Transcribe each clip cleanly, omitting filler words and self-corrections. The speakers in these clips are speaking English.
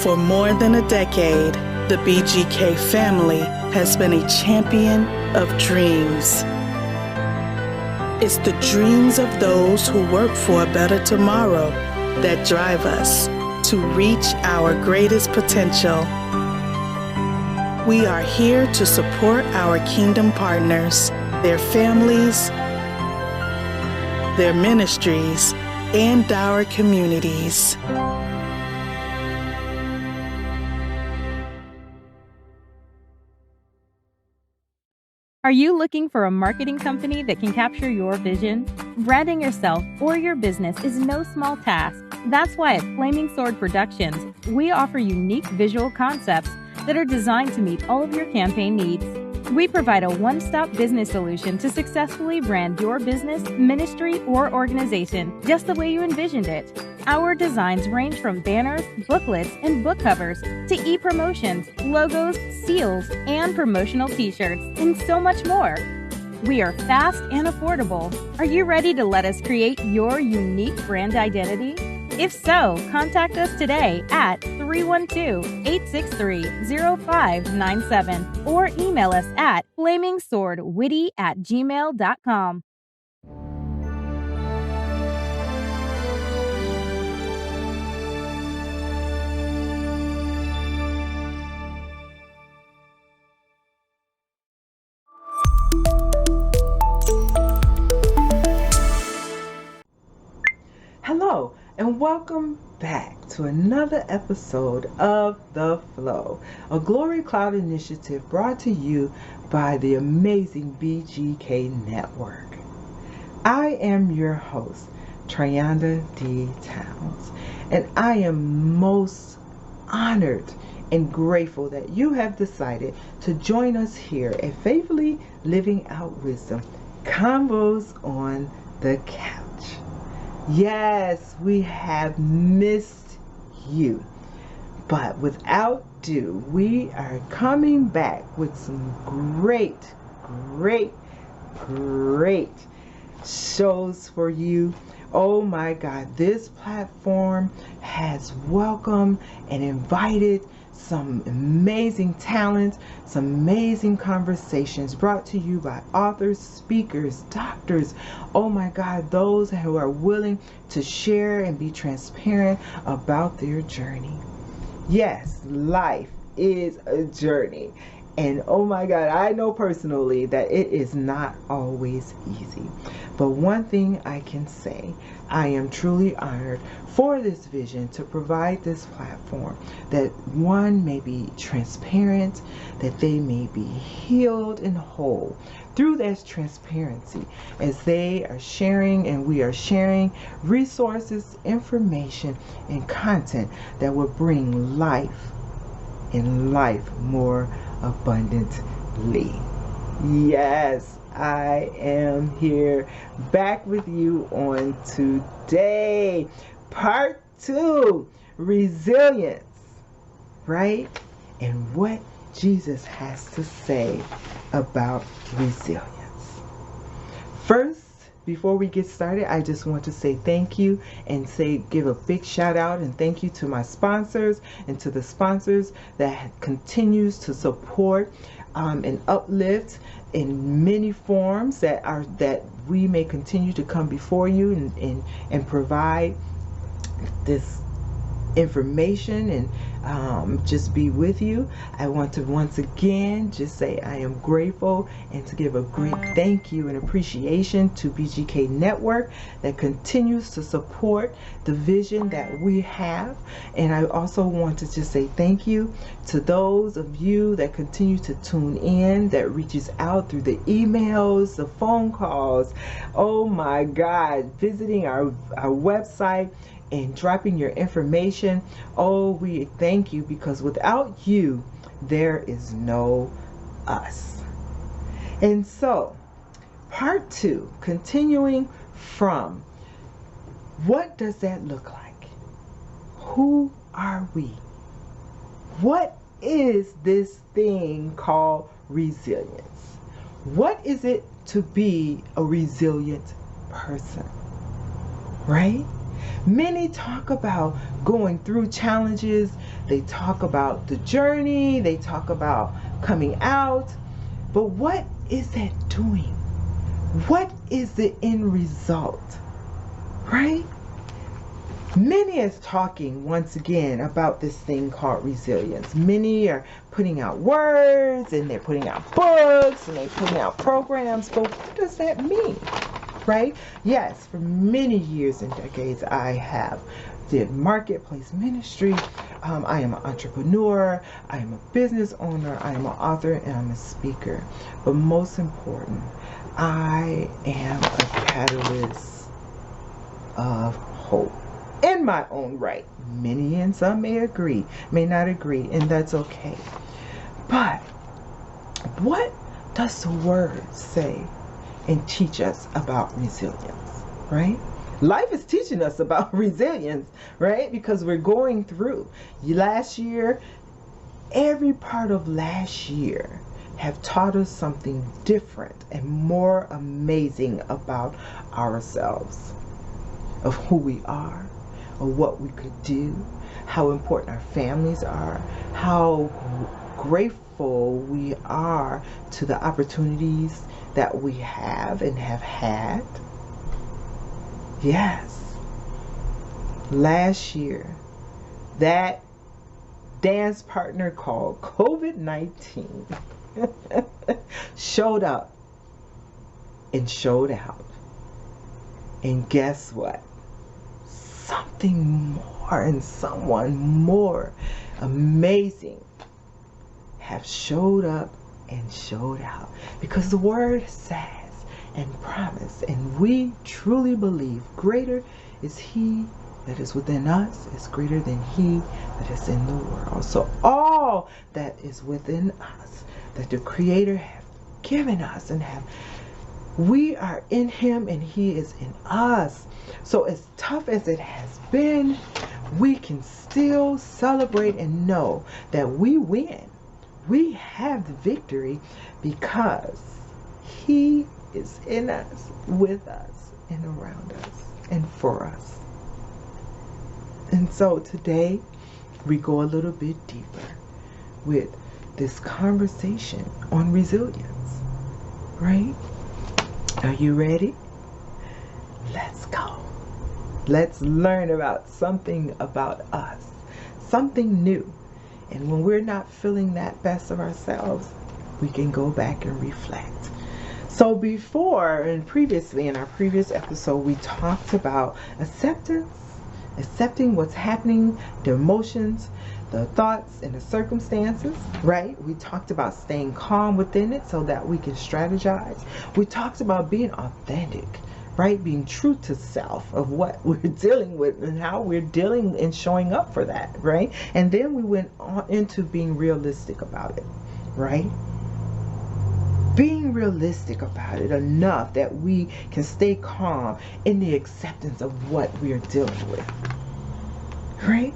For more than a decade, the BGK family has been a champion of dreams. It's the dreams of those who work for a better tomorrow that drive us to reach our greatest potential. We are here to support our kingdom partners, their families, their ministries, and our communities. Are you looking for a marketing company that can capture your vision? Branding yourself or your business is no small task. That's why at Flaming Sword Productions, we offer unique visual concepts that are designed to meet all of your campaign needs. We provide a one-stop business solution to successfully brand your business, ministry, or organization just the way you envisioned it. Our designs range from banners, booklets, and book covers to e-promotions, logos, seals, and promotional t-shirts, and so much more. We are fast and affordable. Are you ready to let us create your unique brand identity? If so, contact us today at 312-863-0597 or email us at flamingswordwitty@gmail.com. Hello, and welcome back to another episode of The Flow, a Glory Cloud initiative brought to you by the amazing BGK Network. I am your host, Trianda D. Towns, and I am most honored and grateful that you have decided to join us here at Faithfully Living Out Wisdom, Combos on the Couch. Yes, we have missed you, but without ado, we are coming back with some great shows for you. Oh my God, this platform has welcomed and invited some amazing talent, some amazing conversations brought to you by authors, speakers, doctors. Oh my God, those who are willing to share and be transparent about their journey. Yes, life is a journey. And oh my God, I know personally that it is not always easy. But one thing I can say, I am truly honored for this vision to provide this platform that one may be transparent, that they may be healed and whole through that transparency as they are sharing and we are sharing resources, information, and content that will bring life and life more abundantly. Yes, I am here back with you on today, part 2, resilience, right? And what Jesus has to say about resilience. First, before we get started, I just want to say thank you and give a big shout out and thank you to my sponsors and to the sponsors that continues to support and uplift in many forms that we may continue to come before you and provide this information and just be with you. I want to once again just say I am grateful and to give a great thank you and appreciation to BGK Network that continues to support the vision that we have. And I also want to just say thank you to those of you that continue to tune in, that reaches out through the emails, the phone calls. Oh my God, visiting our website and dropping your information. Oh, we thank you, because without you, there is no us. And so, part 2, continuing from, what does that look like? Who are we? What is this thing called resilience? What is it to be a resilient person? Right? Many talk about going through challenges, they talk about the journey, they talk about coming out, but what is that doing? What is the end result? Right? Many is talking once again about this thing called resilience. Many are putting out words and they're putting out books and they're putting out programs, but what does that mean? Right? Yes, for many years and decades I have did marketplace ministry. I am an entrepreneur, I am a business owner, I am an author, and I'm a speaker. But most important, I am a catalyst of hope in my own right. Many and some may agree, may not agree, and that's okay. But what does the word say and teach us about resilience, right? Life is teaching us about resilience, right? Because we're going through. Last year, every part of last year have taught us something different and more amazing about ourselves, of who we are, of what we could do, how important our families are, how grateful we are to the opportunities that we have and have had. Yes. Last year, that dance partner called COVID-19 showed up and showed out. And guess what? Something more and someone more amazing have showed up and showed out. Because the word says and promised, and we truly believe greater is he that is within us is greater than he that is in the world. So all that is within us, that the Creator have given us and have, we are in him and he is in us. So as tough as it has been, we can still celebrate and know that we win. We have the victory because he is in us, with us, and around us, and for us. And so today, we go a little bit deeper with this conversation on resilience, right? Are you ready? Let's go. Let's learn about something about us, something new. And when we're not feeling that best of ourselves, we can go back and reflect. So before and previously in our previous episode, we talked about acceptance, accepting what's happening, the emotions, the thoughts, and the circumstances, right? We talked about staying calm within it so that we can strategize. We talked about being authentic, right? Being true to self of what we're dealing with and how we're dealing and showing up for that, right? And then we went on into being realistic about it, right? Being realistic about it enough that we can stay calm in the acceptance of what we're dealing with, right?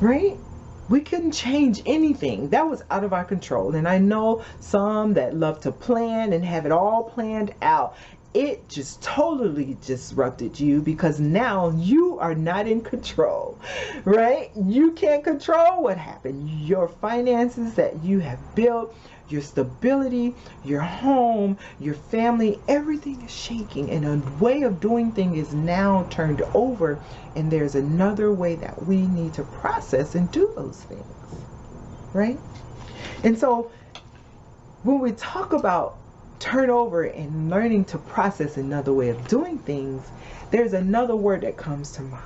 Right? We couldn't change anything. That was out of our control. And I know some that love to plan and have it all planned out. It just totally disrupted you because now you are not in control, right? You can't control what happened. Your finances that you have built, your stability, your home, your family, everything is shaking, and a way of doing things is now turned over, and there's another way that we need to process and do those things, right? And so when we talk about turnover and learning to process another way of doing things, there's another word that comes to mind.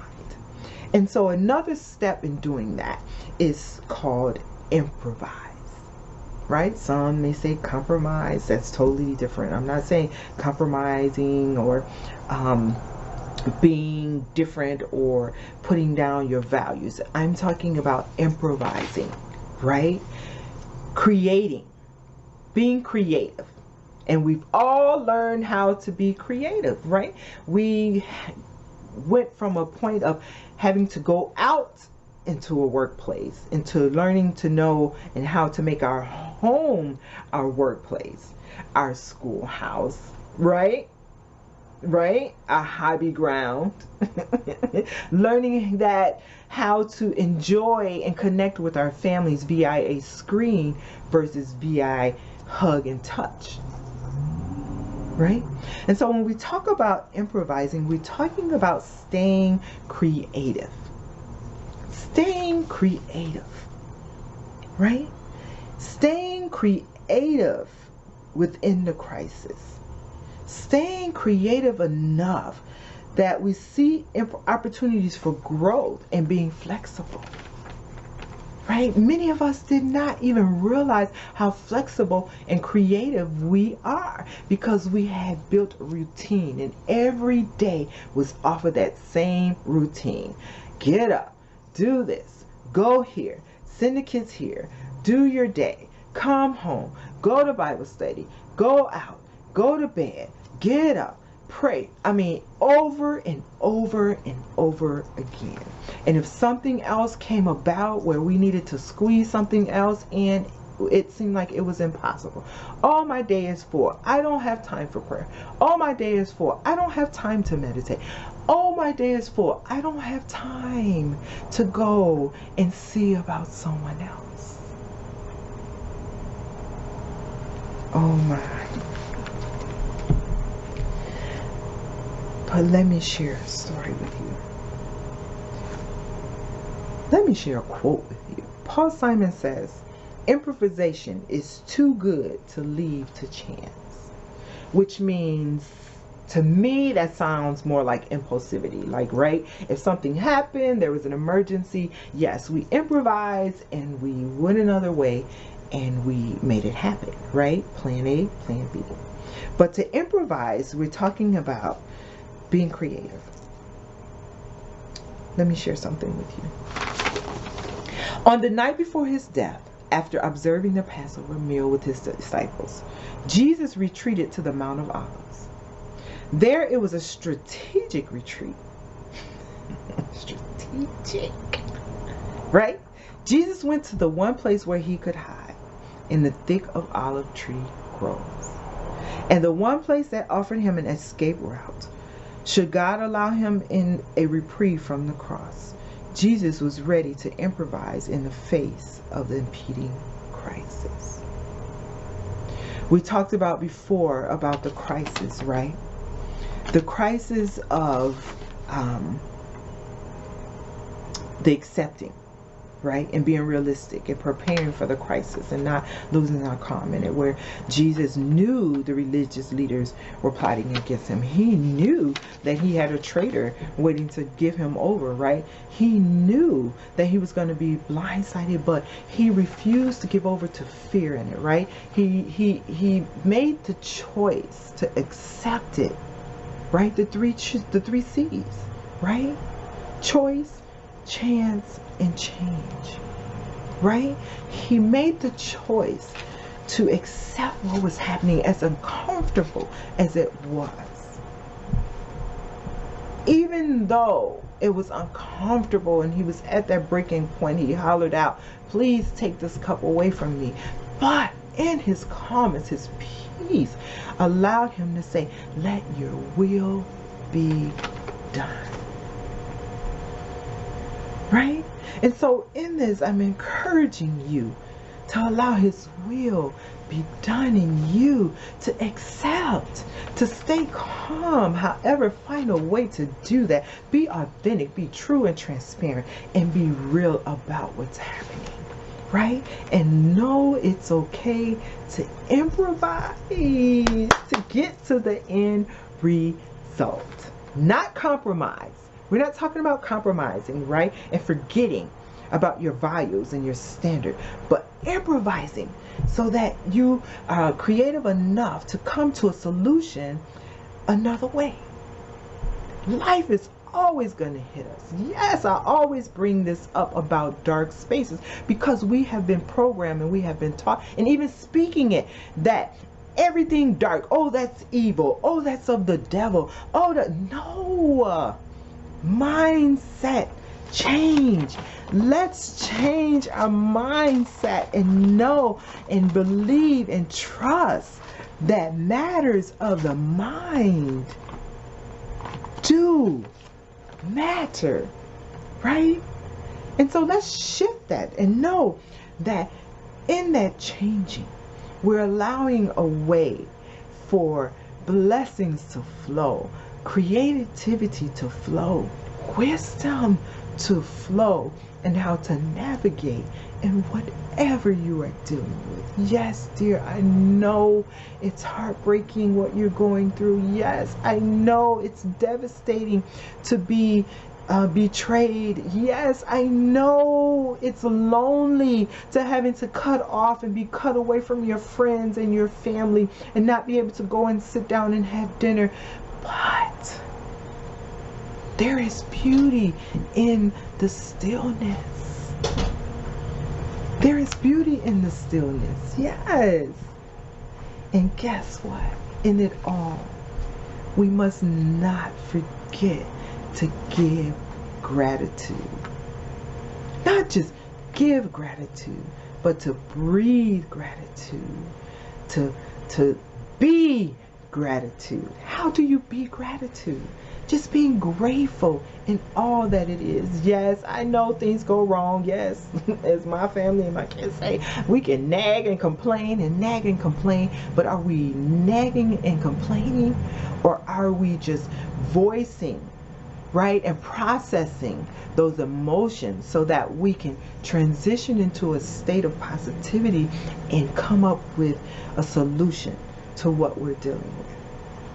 And so another step in doing that is called improvise. Right? Some may say compromise. That's totally different. I'm not saying compromising or being different or putting down your values. I'm talking about improvising, right? Creating, being creative. And we've all learned how to be creative, right? We went from a point of having to go out into a workplace, into learning to know and how to make our home our workplace, our schoolhouse, right? right? A hobby ground. Learning that how to enjoy and connect with our families via a screen versus via hug and touch, right? And so when we talk about improvising, we're talking about staying creative. Staying creative, right? Staying creative within the crisis. Staying creative enough that we see opportunities for growth and being flexible, right? Many of us did not even realize how flexible and creative we are because we had built a routine, and every day was off of that same routine. Get up, do this, go here, send the kids here, do your day, come home, go to Bible study, go out, go to bed, get up, pray. I mean, over and over and over again. And if something else came about where we needed to squeeze something else in, it seemed like it was impossible. All my day is full. I don't have time for prayer. All my day is full. I don't have time to meditate. All my day is full. I don't have time to go and see about someone else. Oh my. But let me share a story with you. Let me share a quote with you. Paul Simon says, improvisation is too good to leave to chance. Which means, to me, that sounds more like impulsivity. Like, right? If something happened, there was an emergency, yes, we improvised and we went another way and we made it happen, right? Plan A, plan B. But to improvise, we're talking about being creative. Let me share something with you. On the night before his death, after observing the Passover meal with his disciples, Jesus retreated to the Mount of Olives. There it was a strategic retreat. Strategic. Right? Jesus went to the one place where he could hide, in the thick of olive tree groves. And the one place that offered him an escape route. Should God allow him in a reprieve from the cross, Jesus was ready to improvise in the face of the impending crisis. We talked about before about the crisis, right? The crisis of the accepting, right? And being realistic and preparing for the crisis and not losing our calm in it, where Jesus knew the religious leaders were plotting against him. He knew that he had a traitor waiting to give him over, right? He knew that he was going to be blindsided, but he refused to give over to fear in it, right? He made the choice to accept it, right? The three C's, right? Choice, chance, and change, right? He made the choice to accept what was happening, as uncomfortable as it was. Even though it was uncomfortable and he was at that breaking point, he hollered out, please take this cup away from me. But in his calmness, his peace allowed him to say, let your will be done. Right? And so in this, I'm encouraging you to allow his will be done in you, to accept, to stay calm, however, find a way to do that. Be authentic, be true and transparent, and be real about what's happening, right? And know it's okay to improvise to get to the end result, not compromise. We're not talking about compromising, right? And forgetting about your values and your standard, but improvising so that you are creative enough to come to a solution another way. Life is always going to hit us. Yes, I always bring this up about dark spaces because we have been programmed and we have been taught, and even speaking it, that everything dark, oh, that's evil, oh, that's of the devil, oh, no. Mindset change. Let's change our mindset and know and believe and trust that matters of the mind do matter, right? And so let's shift that and know that in that changing, we're allowing a way for blessings to flow, creativity to flow, wisdom to flow, and how to navigate in whatever you are dealing with. Yes, dear, I know it's heartbreaking what you're going through. Yes, I know it's devastating to be betrayed. Yes, I know it's lonely to having to cut off and be cut away from your friends and your family and not be able to go and sit down and have dinner. But there is beauty in the stillness. There is beauty in the stillness. Yes. And guess what? In it all, we must not forget to give gratitude. Not just give gratitude, but to breathe gratitude, to be gratitude. How do you be gratitude? Just being grateful in all that it is. Yes, I know things go wrong. Yes, as my family and my kids say, we can nag and complain, but are we nagging and complaining, or are we just voicing, right, and processing those emotions so that we can transition into a state of positivity and come up with a solution to what we're dealing with?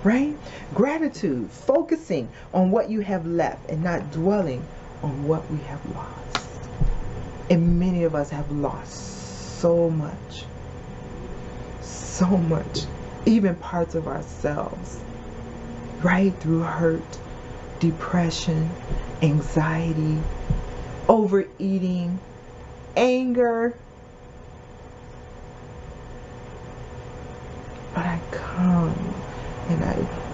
Right? Gratitude, focusing on what you have left and not dwelling on what we have lost. And many of us have lost so much, even parts of ourselves, right? Through hurt, depression, anxiety, overeating, anger. But I come and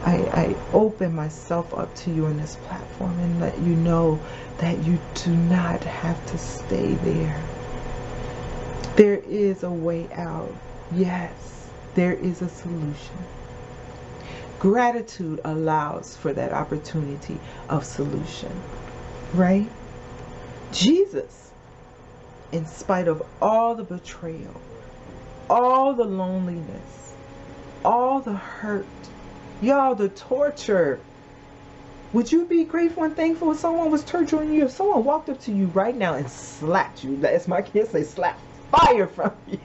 I open myself up to you on this platform and let you know that you do not have to stay there. There is a way out. Yes, there is a solution. Gratitude allows for that opportunity of solution, right? Jesus, in spite of all the betrayal, all the loneliness, all the hurt, y'all, the torture. Would you be grateful and thankful if someone was torturing you? If someone walked up to you right now and slapped you, as my kids say, slap fire from you.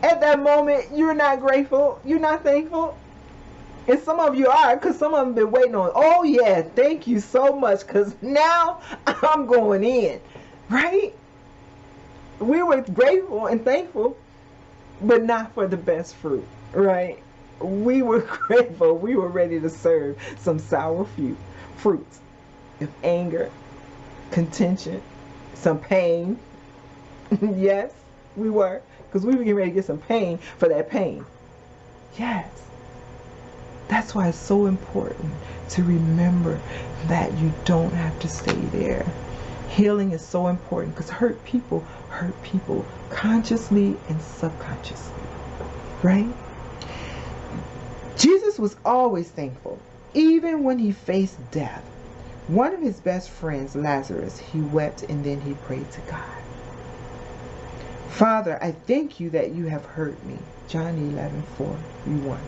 At that moment, you're not grateful. You're not thankful. And some of you are, because some of them been waiting on, oh yeah, thank you so much, because now I'm going in. Right? We were grateful and thankful, but not for the best fruit, right? We were grateful. We were ready to serve some sour fruits of anger, contention, some pain. Yes, we were, because we were getting ready to get some pain for that pain. Yes. That's why it's so important to remember that you don't have to stay there. Healing is so important because hurt people consciously and subconsciously, right? Jesus was always thankful, even when he faced death. One of his best friends, Lazarus, he wept and then he prayed to God. Father, I thank you that you have heard me. John 11:4-1.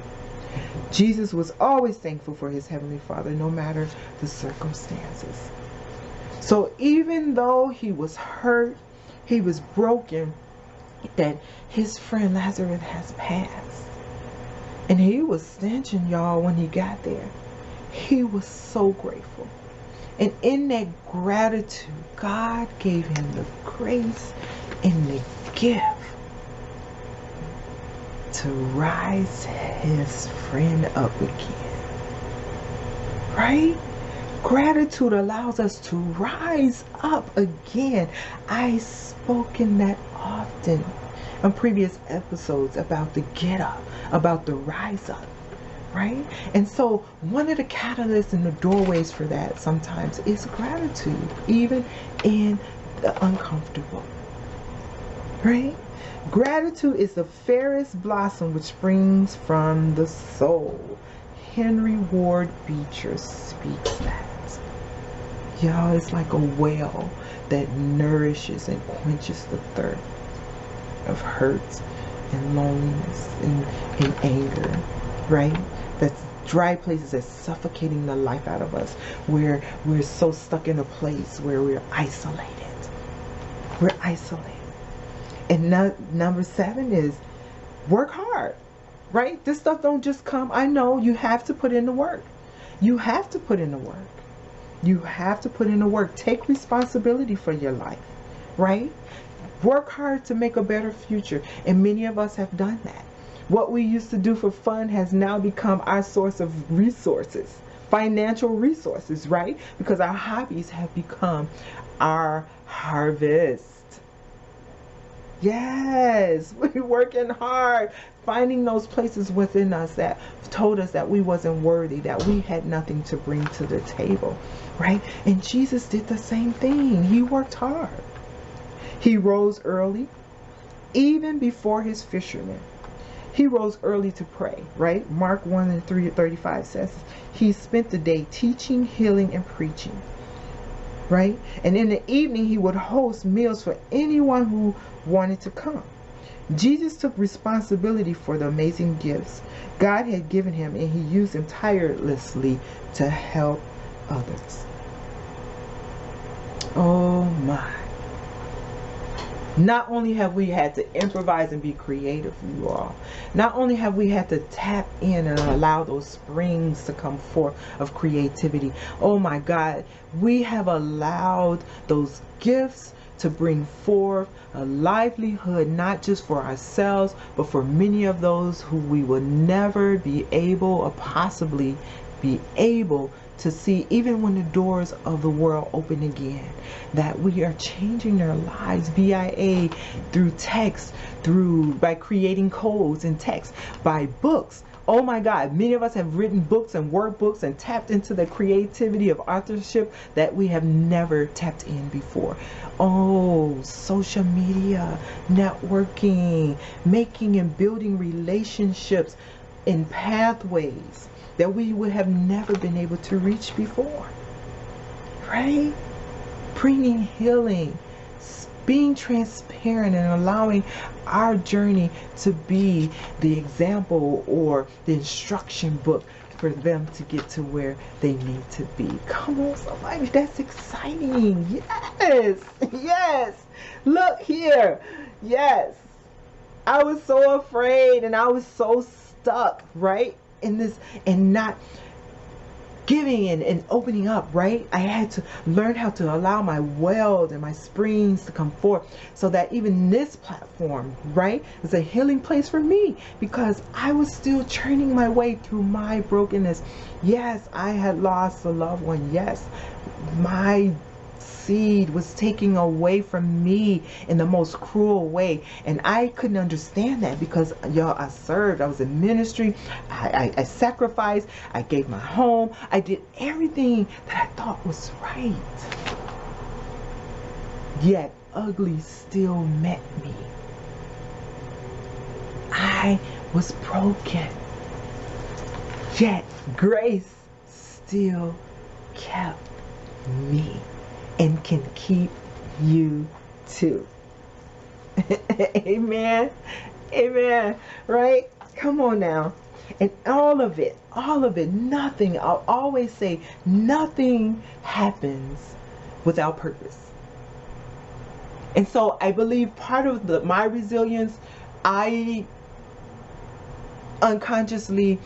Jesus was always thankful for his Heavenly Father, no matter the circumstances. So even though he was hurt, he was broken, that his friend Lazarus has passed. And he was stenching, y'all, when he got there. He was so grateful. And in that gratitude, God gave him the grace and the gift to rise his friend up again. Right? Gratitude allows us to rise up again. I've spoken that often on previous episodes about the get up, about the rise up, right? And so one of the catalysts and the doorways for that sometimes is gratitude, even in the uncomfortable, right? Gratitude is the fairest blossom which springs from the soul. Henry Ward Beecher speaks that. Y'all, it's like a well that nourishes and quenches the thirst of hurt and loneliness and anger, right? That's dry places that's suffocating the life out of us, where we're so stuck in a place where we're isolated. We're isolated. And number 7 is work hard, right? This stuff don't just come. I know you have to put in the work. You have to put in the work. You have to put in the work. Take responsibility for your life, right? Work hard to make a better future. And many of us have done that. What we used to do for fun has now become our source of resources, financial resources, right? Because our hobbies have become our harvest. Yes, we're working hard, finding those places within us that told us that we wasn't worthy, that we had nothing to bring to the table, right? And Jesus did the same thing. He worked hard. He rose early, even before his fishermen. He rose early to pray, right? Mark 1:35 says he spent the day teaching, healing, and preaching, right? And in the evening, he would host meals for anyone who wanted to come. Jesus took responsibility for the amazing gifts God had given him, and he used them tirelessly to help others. Oh my. Not only have we had to improvise and be creative, you all, not only have we had to tap in and allow those springs to come forth of creativity, oh my God, we have allowed those gifts to bring forth a livelihood, not just for ourselves, but for many of those who we will never be able or possibly be able to see, even when the doors of the world open again, that we are changing their lives via through text, by creating codes and text, by books. Oh my God, many of us have written books and workbooks and tapped into the creativity of authorship that we have never tapped in before. Oh, social media, networking, making and building relationships in pathways that we would have never been able to reach before, right? Bringing healing, being transparent, and allowing our journey to be the example or the instruction book for them to get to where they need to be. Come on, somebody, that's exciting. Yes, yes. Look here. Yes. I was so afraid and I was so stuck, right? In this, and not giving and opening up, right? I had to learn how to allow my wells and my springs to come forth, so that even this platform, right, is a healing place for me, because I was still churning my way through my brokenness. Yes, I had lost a loved one. Yes, my seed was taken away from me in the most cruel way, and I couldn't understand that, because y'all, I served, I was in ministry, I sacrificed, I gave my home, I did everything that I thought was right, yet ugly still met me. I was broken, yet grace still kept me, and can keep you too. Amen. Amen. Right? Come on now. And all of it, nothing, I'll always say, nothing happens without purpose. And so I believe part of my resilience, I unconsciously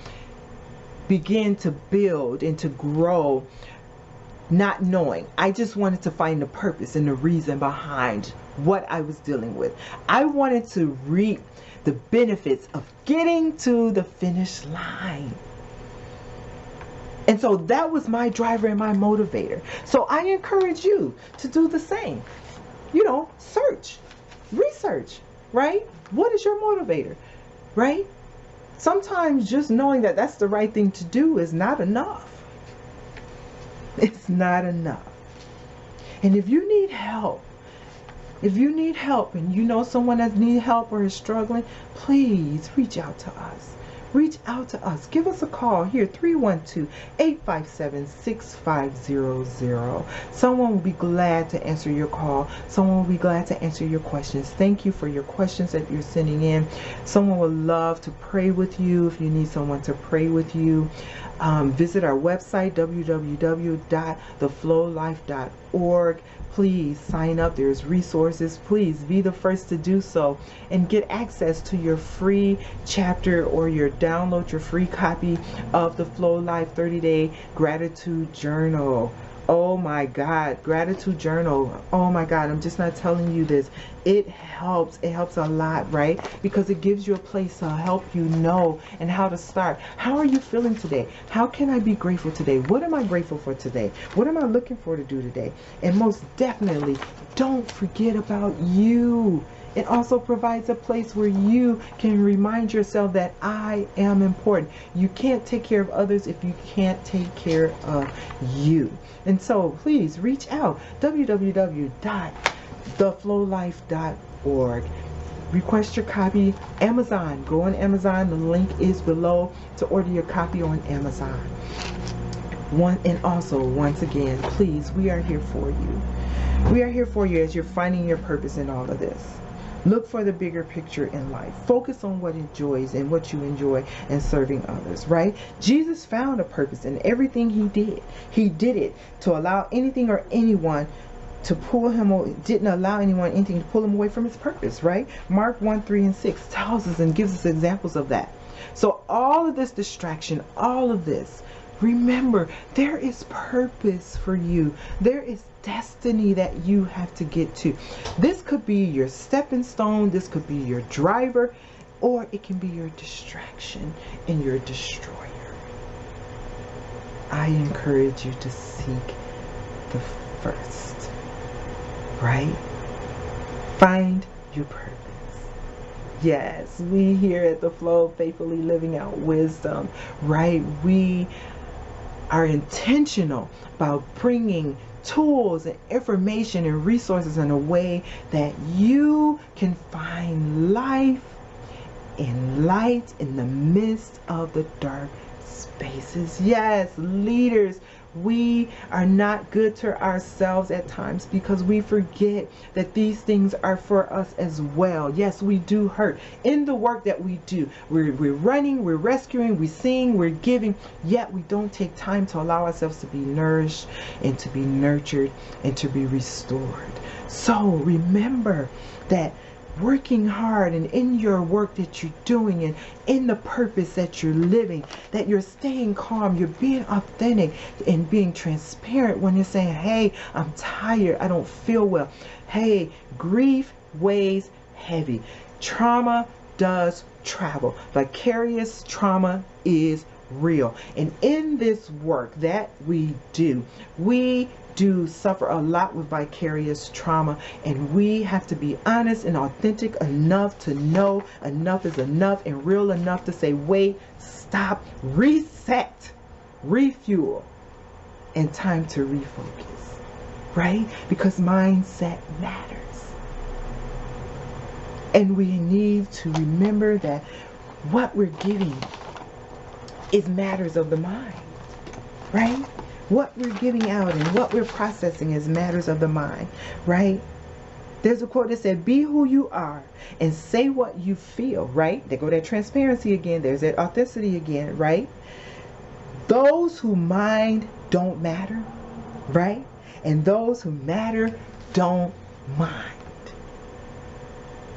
began to build and to grow, not knowing. I just wanted to find the purpose and the reason behind what I was dealing with. I wanted to reap the benefits of getting to the finish line. And so that was my driver and my motivator. So I encourage you to do the same. Search, research, right? What is your motivator, right? Sometimes just knowing that that's the right thing to do is not enough. It's not enough. And if you need help, and you know someone that needs help or is struggling, please reach out to us. reach out to us. Give us a call here, 312-857-6500. Someone will be glad to answer your call. Someone will be glad to answer your questions. Thank you for your questions that you're sending in. Someone would love to pray with you if you need someone to pray with you. Visit our website, www.theflowlife.org. Please sign up. There's resources. Please be the first to do so and get access to your free chapter or download your free copy of the Flow Life 30-day gratitude journal. Oh my God, gratitude journal. Oh my God, I'm just not telling you this. It helps a lot, right? Because it gives you a place to help you know and how to start. How are you feeling today? How can I be grateful today? What am I grateful for today? What am I looking for to do today? And most definitely, don't forget about you. It also provides a place where you can remind yourself that I am important. You can't take care of others if you can't take care of you. And so please reach out, www.theflowlife.org. Request your copy. Amazon. Go on Amazon. The link is below to order your copy on Amazon. Once again, please, we are here for you. We are here for you as you're finding your purpose in all of this. Look for the bigger picture in life. Focus on what enjoys and what you enjoy and serving others, right? Jesus found a purpose in everything he did. He did it to allow anything or anyone to pull him, didn't allow anything to pull him away from his purpose, right? Mark 1:3-6 tells us and gives us examples of that. So all of this distraction, all of this, remember, there is purpose for you. There is destiny that you have to get to. This could be your stepping stone. This could be your driver, or it can be your distraction and your destroyer. I encourage you to seek the first, right? Find your purpose. Yes, we here at The Flow, faithfully living out wisdom, right? We are intentional about bringing tools and information and resources in a way that you can find life and light in the midst of the dark spaces. Yes, leaders, we are not good to ourselves at times because we forget that these things are for us as well. Yes, we do hurt in the work that we do. We're running, we're rescuing, we sing, we're giving, yet we don't take time to allow ourselves to be nourished and to be nurtured and to be restored. So remember that working hard and in your work that you're doing and in the purpose that you're living, that you're staying calm, you're being authentic and being transparent when you're saying, hey, I'm tired, I don't feel well. Hey, grief weighs heavy. Trauma does travel. Vicarious trauma is real. And in this work that we do suffer a lot with vicarious trauma, and we have to be honest and authentic enough to know enough is enough and real enough to say, wait, stop, reset, refuel, and time to refocus, right? Because mindset matters. And we need to remember that what we're giving is matters of the mind, right? What we're giving out and what we're processing is matters of the mind, right? There's a quote that said, be who you are and say what you feel, right? There go that transparency again. There's that authenticity again, right? Those who mind don't matter, right? And those who matter don't mind,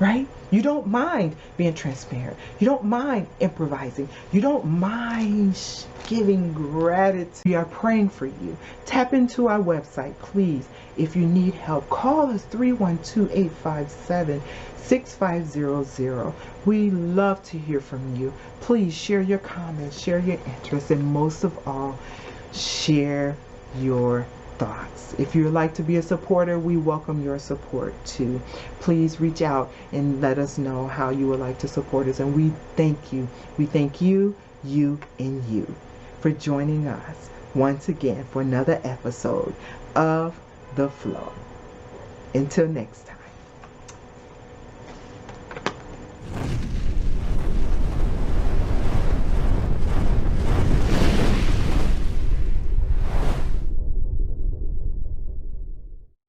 right? You don't mind being transparent. You don't mind improvising. You don't mind giving gratitude. We are praying for you. Tap into our website, please. If you need help, call us 312-857-6500. We love to hear from you. Please share your comments, share your interests, and most of all, share your thoughts. If you would like to be a supporter, we welcome your support too. Please reach out and let us know how you would like to support us. And we thank you. We thank you, you, and you for joining us once again for another episode of The Flow. Until next time.